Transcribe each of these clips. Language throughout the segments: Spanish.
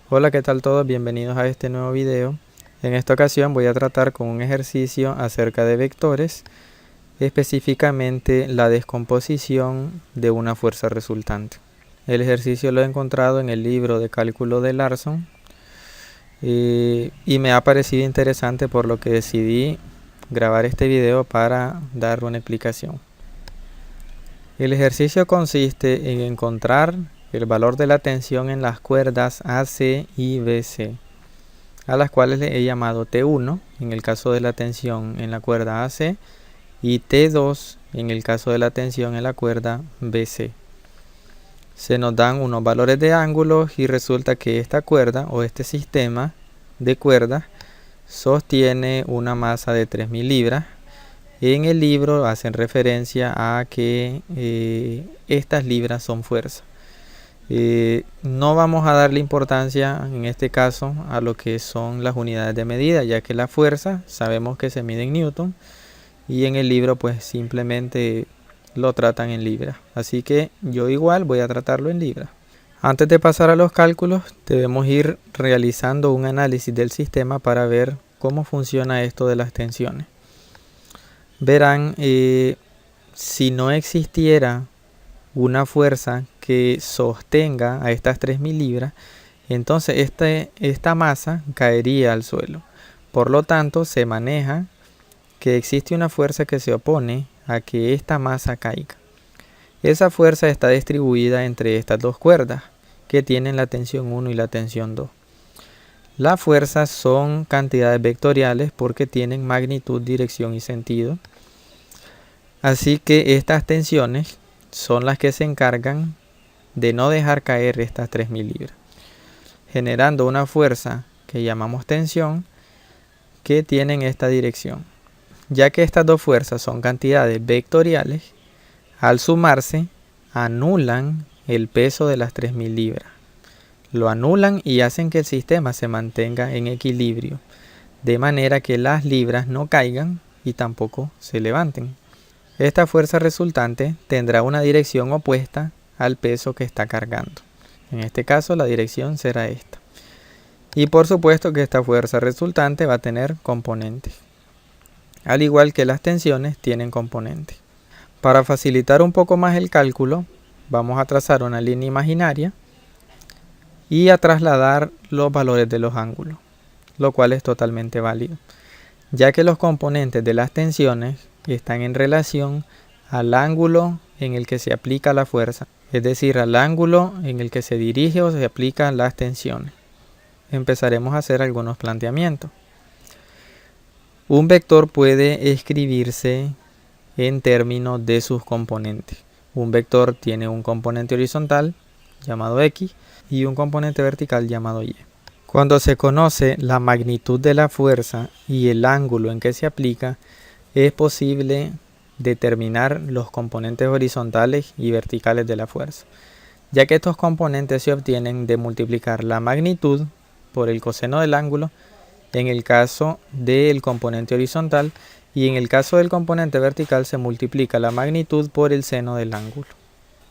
Hola, ¿qué tal todos? Bienvenidos a este nuevo video. En esta ocasión voy a tratar con un ejercicio acerca de vectores, específicamente la descomposición de una fuerza resultante. El ejercicio lo he encontrado en el libro de cálculo de Larson y me ha parecido interesante, por lo que decidí grabar este video para dar una explicación. El ejercicio consiste en encontrar el valor de la tensión en las cuerdas AC y BC, a las cuales le he llamado T1 en el caso de la tensión en la cuerda AC y T2 en el caso de la tensión en la cuerda BC. Se nos dan unos valores de ángulos y resulta que esta cuerda o este sistema de cuerdas sostiene una masa de 3000 libras. En el libro hacen referencia a que estas libras son fuerza. No vamos a darle importancia en este caso a lo que son las unidades de medida, ya que la fuerza sabemos que se mide en Newton y en el libro pues simplemente lo tratan en libras. Así que yo igual voy a tratarlo en libras. Antes de pasar a los cálculos, debemos ir realizando un análisis del sistema para ver cómo funciona esto de las tensiones. Verán, si no existiera una fuerza que sostenga a estas 3000 libras, entonces esta masa caería al suelo. Por lo tanto, se maneja que existe una fuerza que se opone a que esta masa caiga. Esa fuerza está distribuida entre estas dos cuerdas que tienen la tensión 1 y la tensión 2. Las fuerzas son cantidades vectoriales porque tienen magnitud, dirección y sentido. Así que estas tensiones son las que se encargan de no dejar caer estas 3000 libras, generando una fuerza que llamamos tensión que tienen esta dirección. Ya que estas dos fuerzas son cantidades vectoriales, al sumarse anulan el peso de las 3000 libras. Lo anulan y hacen que el sistema se mantenga en equilibrio, de manera que las libras no caigan y tampoco se levanten. Esta fuerza resultante tendrá una dirección opuesta al peso que está cargando. En este caso la dirección será esta. Y por supuesto que esta fuerza resultante va a tener componentes, al igual que las tensiones tienen componentes. Para facilitar un poco más el cálculo, vamos a trazar una línea imaginaria y a trasladar los valores de los ángulos, lo cual es totalmente válido, ya que los componentes de las tensiones están en relación al ángulo en el que se aplica la fuerza, es decir, al ángulo en el que se dirige o se aplican las tensiones. Empezaremos a hacer algunos planteamientos. Un vector puede escribirse en términos de sus componentes. Un vector tiene un componente horizontal llamado X y un componente vertical llamado Y. Cuando se conoce la magnitud de la fuerza y el ángulo en que se aplica, es posible determinar los componentes horizontales y verticales de la fuerza, ya que estos componentes se obtienen de multiplicar la magnitud por el coseno del ángulo en el caso del componente horizontal, y en el caso del componente vertical se multiplica la magnitud por el seno del ángulo.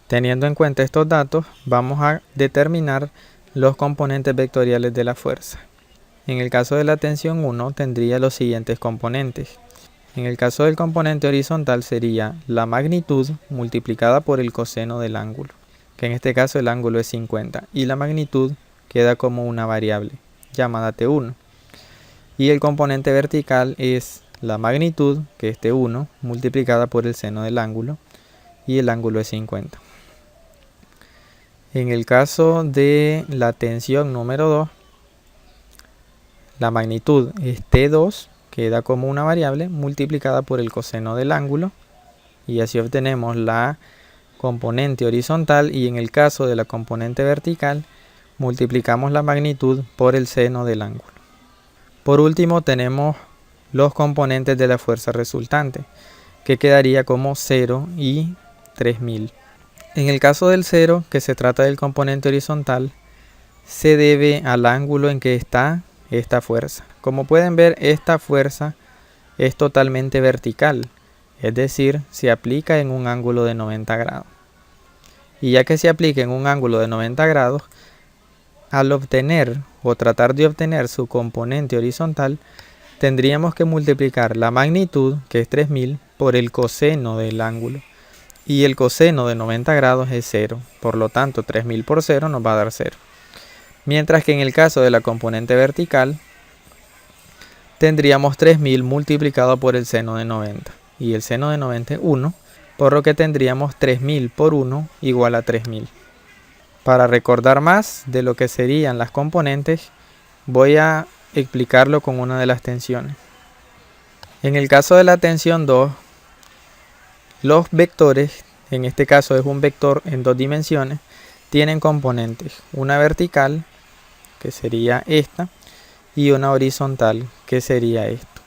Teniendo en cuenta estos datos, vamos a determinar los componentes vectoriales de la fuerza. En el caso de la tensión 1 tendría los siguientes componentes. En el caso del componente horizontal sería la magnitud multiplicada por el coseno del ángulo, que en este caso el ángulo es 50, y la magnitud queda como una variable llamada T1. Y el componente vertical es la magnitud, que es T1, multiplicada por el seno del ángulo, y el ángulo es 50. En el caso de la tensión número 2, la magnitud es T2, queda como una variable multiplicada por el coseno del ángulo, y así obtenemos la componente horizontal, y en el caso de la componente vertical multiplicamos la magnitud por el seno del ángulo. Por último tenemos los componentes de la fuerza resultante, que quedaría como 0 y 3000. En el caso del 0, que se trata del componente horizontal, se debe al ángulo en que está esta fuerza. Como pueden ver, esta fuerza es totalmente vertical, es decir, se aplica en un ángulo de 90 grados. Y ya que se aplica en un ángulo de 90 grados, al obtener o tratar de obtener su componente horizontal, tendríamos que multiplicar la magnitud, que es 3000, por el coseno del ángulo. Y el coseno de 90 grados es 0. Por lo tanto, 3000 por 0 nos va a dar 0. Mientras que en el caso de la componente vertical, tendríamos 3000 multiplicado por el seno de 90. Y el seno de 90 es 1, por lo que tendríamos 3000 por 1 igual a 3000. Para recordar más de lo que serían las componentes, voy a explicarlo con una de las tensiones. En el caso de la tensión 2, los vectores, en este caso es un vector en 2 dimensiones, tienen componentes, una vertical, que sería esta, y una horizontal, que sería esto.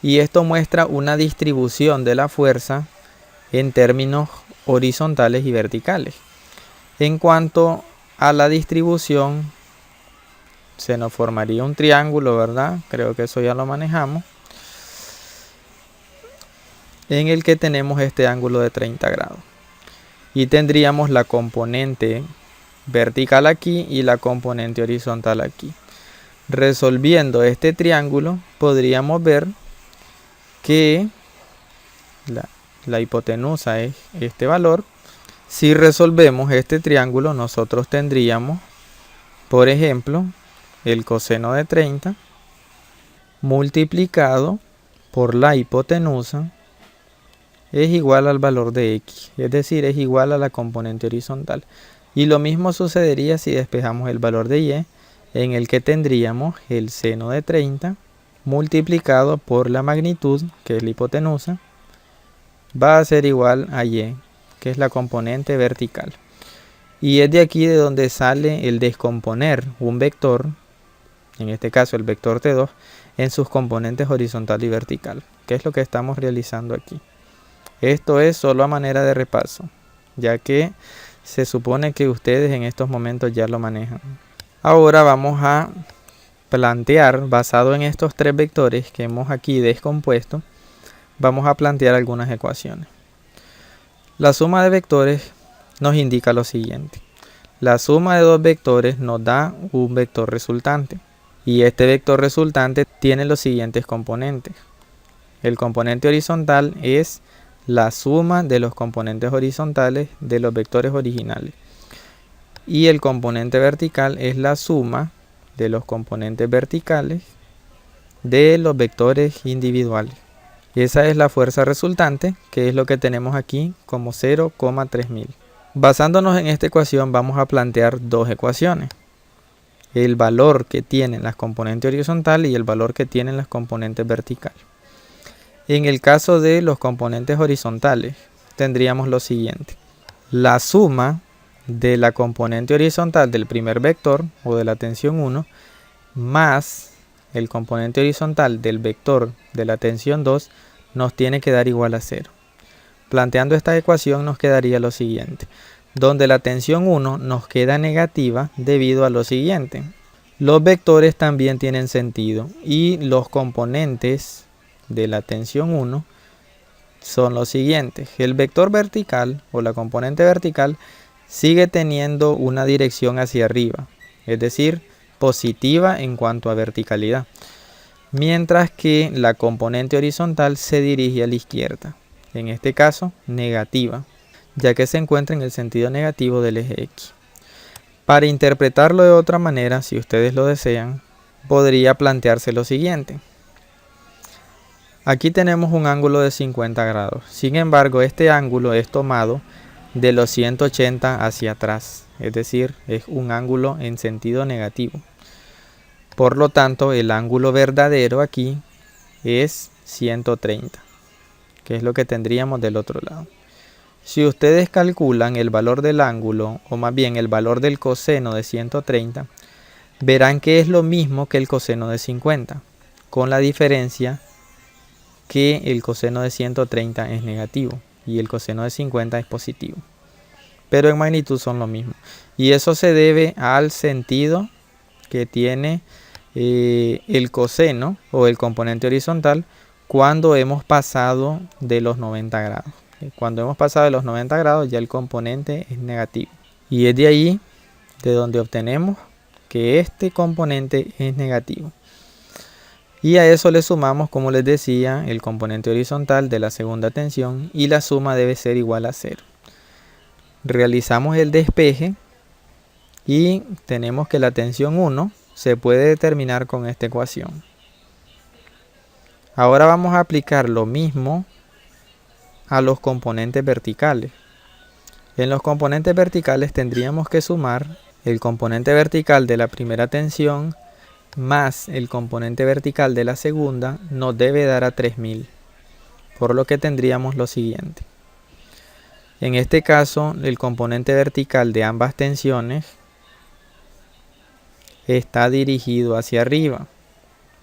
Y esto muestra una distribución de la fuerza en términos horizontales y verticales. En cuanto a la distribución, se nos formaría un triángulo, ¿verdad? Creo que eso ya lo manejamos. En el que tenemos este ángulo de 30 grados. Y tendríamos la componente vertical aquí y la componente horizontal aquí. Resolviendo este triángulo, podríamos ver que la hipotenusa es este valor. Si resolvemos este triángulo, nosotros tendríamos, por ejemplo, el coseno de 30 multiplicado por la hipotenusa es igual al valor de x, es decir, es igual a la componente horizontal. Y lo mismo sucedería si despejamos el valor de y, en el que tendríamos el seno de 30 multiplicado por la magnitud, que es la hipotenusa, va a ser igual a y, que es la componente vertical. Y es de aquí de donde sale el descomponer un vector, en este caso el vector T2, en sus componentes horizontal y vertical, que es lo que estamos realizando aquí. Esto es solo a manera de repaso, ya que se supone que ustedes en estos momentos ya lo manejan. Ahora vamos a plantear, basado en estos tres vectores que hemos aquí descompuesto, vamos a plantear algunas ecuaciones. La suma de vectores nos indica lo siguiente. La suma de dos vectores nos da un vector resultante. Y este vector resultante tiene los siguientes componentes. El componente horizontal es la suma de los componentes horizontales de los vectores originales. Y el componente vertical es la suma de los componentes verticales de los vectores individuales. Esa es la fuerza resultante, que es lo que tenemos aquí como 0,3000. Basándonos en esta ecuación, vamos a plantear dos ecuaciones. El valor que tienen las componentes horizontales y el valor que tienen las componentes verticales. En el caso de los componentes horizontales, tendríamos lo siguiente. La suma de la componente horizontal del primer vector, o de la tensión 1, más el componente horizontal del vector de la tensión 2, nos tiene que dar igual a 0. Planteando esta ecuación nos quedaría lo siguiente, donde la tensión 1 nos queda negativa debido a lo siguiente. Los vectores también tienen sentido y los componentes de la tensión 1 son los siguientes. El vector vertical o la componente vertical sigue teniendo una dirección hacia arriba, es decir, positiva en cuanto a verticalidad, mientras que la componente horizontal se dirige a la izquierda, en este caso negativa, ya que se encuentra en el sentido negativo del eje X. Para interpretarlo de otra manera, si ustedes lo desean, podría plantearse lo siguiente. Aquí tenemos un ángulo de 50 grados. Sin embargo, este ángulo es tomado de los 180 hacia atrás. Es decir, es un ángulo en sentido negativo. Por lo tanto, el ángulo verdadero aquí es 130, que es lo que tendríamos del otro lado. Si ustedes calculan el valor del ángulo, o más bien el valor del coseno de 130, verán que es lo mismo que el coseno de 50, con la diferencia que el coseno de 130 es negativo y el coseno de 50 es positivo. Pero en magnitud son lo mismo. Y eso se debe al sentido que tiene el coseno o el componente horizontal cuando hemos pasado de los 90 grados. Cuando hemos pasado de los 90 grados ya el componente es negativo. Y es de ahí de donde obtenemos que este componente es negativo. Y a eso le sumamos, como les decía, el componente horizontal de la segunda tensión y la suma debe ser igual a 0. Realizamos el despeje y tenemos que la tensión 1 se puede determinar con esta ecuación. Ahora vamos a aplicar lo mismo a los componentes verticales. En los componentes verticales tendríamos que sumar el componente vertical de la primera tensión más el componente vertical de la segunda nos debe dar a 3000, por lo que tendríamos lo siguiente. En este caso, el componente vertical de ambas tensiones está dirigido hacia arriba,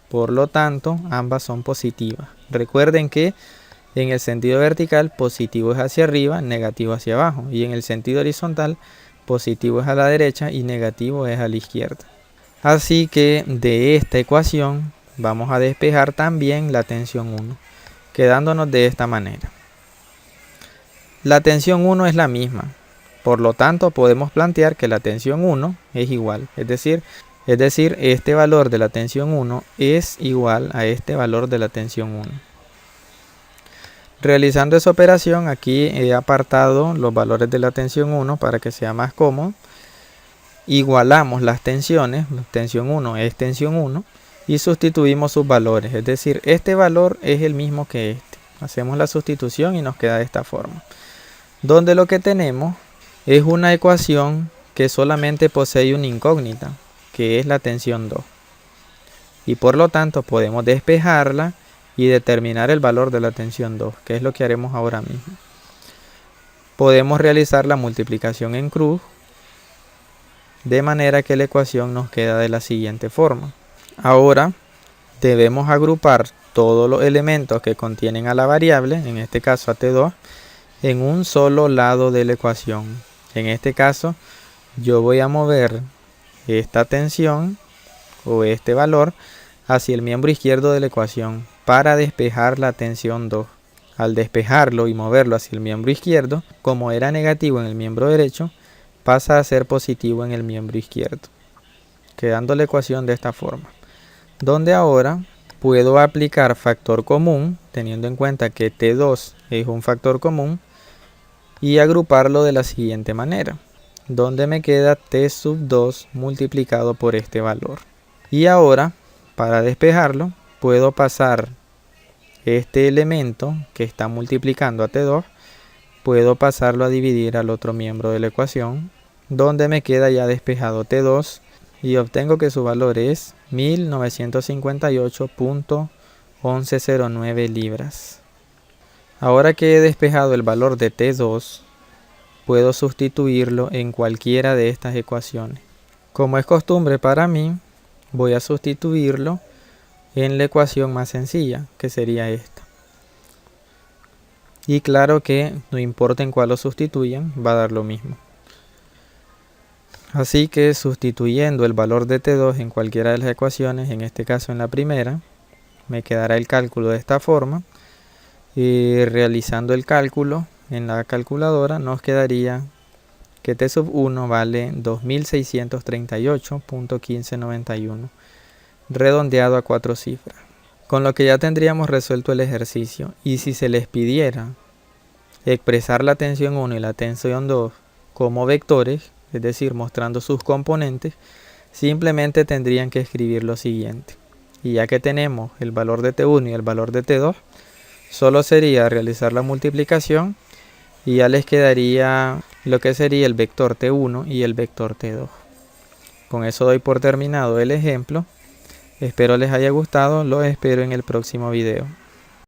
por lo tanto, ambas son positivas. Recuerden que en el sentido vertical, positivo es hacia arriba, negativo hacia abajo, y en el sentido horizontal, positivo es a la derecha y negativo es a la izquierda. Así que de esta ecuación vamos a despejar también la tensión 1, quedándonos de esta manera. La tensión 1 es la misma, por lo tanto podemos plantear que la tensión 1 es igual, es decir, este valor de la tensión 1 es igual a este valor de la tensión 1. Realizando esa operación, aquí he apartado los valores de la tensión 1 para que sea más cómodo. Igualamos las tensiones, tensión 1 es tensión 1 y sustituimos sus valores, es decir, este valor es el mismo que este. Hacemos la sustitución y nos queda de esta forma, donde lo que tenemos es una ecuación que solamente posee una incógnita, que es la tensión 2. Y por lo tanto podemos despejarla y determinar el valor de la tensión 2, que es lo que haremos ahora mismo. Podemos realizar la multiplicación en cruz, de manera que la ecuación nos queda de la siguiente forma. Ahora debemos agrupar todos los elementos que contienen a la variable, en este caso a T2, en un solo lado de la ecuación. En este caso yo voy a mover esta tensión o este valor hacia el miembro izquierdo de la ecuación para despejar la tensión 2. Al despejarlo y moverlo hacia el miembro izquierdo, como era negativo en el miembro derecho, pasa a ser positivo en el miembro izquierdo, quedando la ecuación de esta forma, donde ahora puedo aplicar factor común, teniendo en cuenta que T2 es un factor común, y agruparlo de la siguiente manera, donde me queda T sub 2 multiplicado por este valor. Y ahora, para despejarlo, puedo pasar este elemento que está multiplicando a T2, puedo pasarlo a dividir al otro miembro de la ecuación, donde me queda ya despejado T2 y obtengo que su valor es 1958.1109 libras. Ahora que he despejado el valor de T2, puedo sustituirlo en cualquiera de estas ecuaciones. Como es costumbre para mí, voy a sustituirlo en la ecuación más sencilla, que sería esta. Y claro que no importa en cuál lo sustituyan, va a dar lo mismo. Así que sustituyendo el valor de T2 en cualquiera de las ecuaciones, en este caso en la primera, me quedará el cálculo de esta forma. Y realizando el cálculo en la calculadora nos quedaría que T sub 1 vale 2638.1591, redondeado a 4 cifras. Con lo que ya tendríamos resuelto el ejercicio. Y si se les pidiera expresar la tensión 1 y la tensión 2 como vectores, es decir, mostrando sus componentes, simplemente tendrían que escribir lo siguiente. Y ya que tenemos el valor de T1 y el valor de T2, solo sería realizar la multiplicación y ya les quedaría lo que sería el vector T1 y el vector T2. Con eso doy por terminado el ejemplo. Espero les haya gustado, los espero en el próximo video.